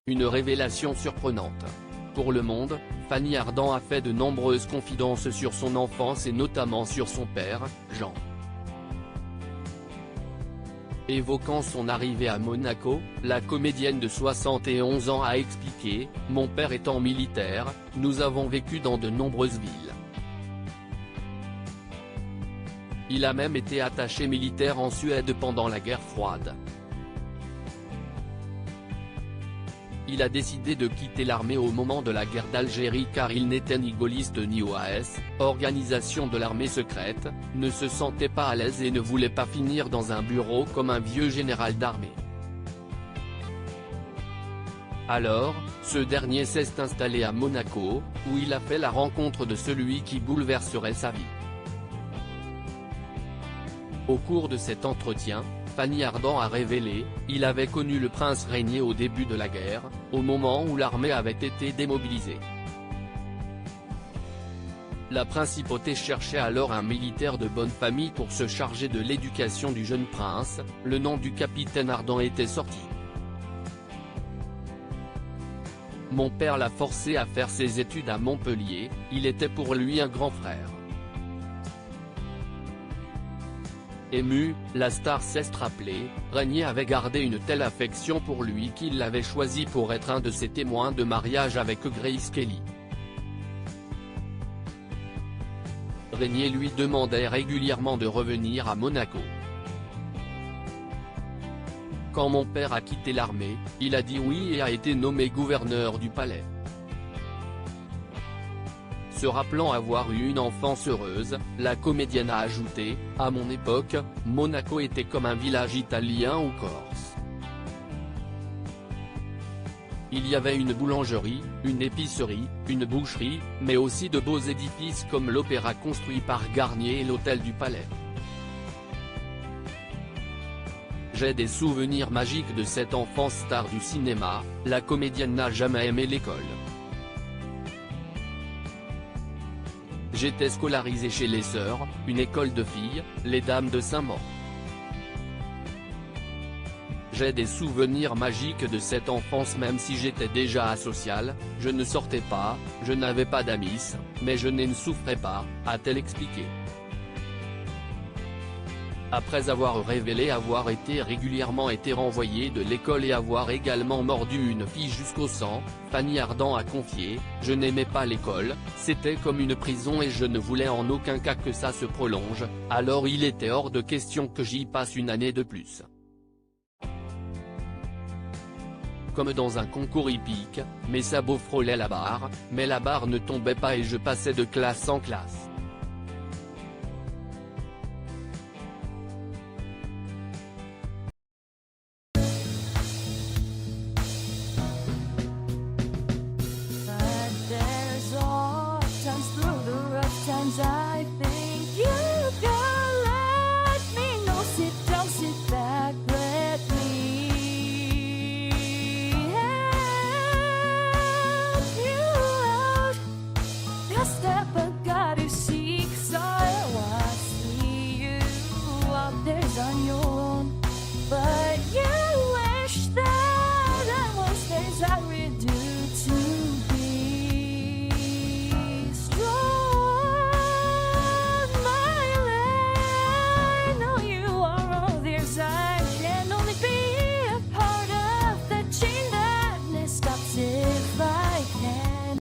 Une révélation surprenante. Pour Le Monde, Fanny Ardant a fait de nombreuses confidences sur son enfance et notamment sur son père, Jean. Évoquant son arrivée à Monaco, la comédienne de 71 ans a expliqué « Mon père étant militaire, nous avons vécu dans de nombreuses villes. Il a même été attaché militaire en Suède pendant la guerre froide. Il a décidé de quitter l'armée au moment de la guerre d'Algérie car il n'était ni gaulliste ni OAS, organisation de l'armée secrète, ne se sentait pas à l'aise et ne voulait pas finir dans un bureau comme un vieux général d'armée. Alors, ce dernier s'est installé à Monaco, où il a fait la rencontre de celui qui bouleverserait sa vie. Au cours de cet entretien, Fanny Ardant a révélé, il avait connu le prince régnier au début de la guerre, au moment où l'armée avait été démobilisée. La principauté cherchait alors un militaire de bonne famille pour se charger de l'éducation du jeune prince, le nom du capitaine Ardant était sorti. Mon père l'a forcé à faire ses études à Montpellier, il était pour lui un grand frère. Ému, la star s'est rappelée, Régnier avait gardé une telle affection pour lui qu'il l'avait choisi pour être un de ses témoins de mariage avec Grace Kelly. Régnier lui demandait régulièrement de revenir à Monaco. Quand mon père a quitté l'armée, il a dit oui et a été nommé gouverneur du palais. Se rappelant avoir eu une enfance heureuse, la comédienne a ajouté « À mon époque, Monaco était comme un village italien ou corse. Il y avait une boulangerie, une épicerie, une boucherie, mais aussi de beaux édifices comme l'opéra construit par Garnier et l'hôtel du Palais. J'ai des souvenirs magiques de cette enfance star du cinéma, la comédienne n'a jamais aimé l'école. J'étais scolarisé chez les Sœurs, une école de filles, les Dames de Saint-Maur. J'ai des souvenirs magiques de cette enfance même si j'étais déjà asocial, je ne sortais pas, je n'avais pas d'amis, mais je ne souffrais pas, a-t-elle expliqué. Après avoir révélé avoir été régulièrement renvoyée de l'école et avoir également mordu une fille jusqu'au sang, Fanny Ardant a confié « Je n'aimais pas l'école, c'était comme une prison et je ne voulais en aucun cas que ça se prolonge, alors il était hors de question que j'y passe une année de plus. Comme dans un concours hippique, mes sabots frôlaient la barre, mais la barre ne tombait pas et je passais de classe en classe.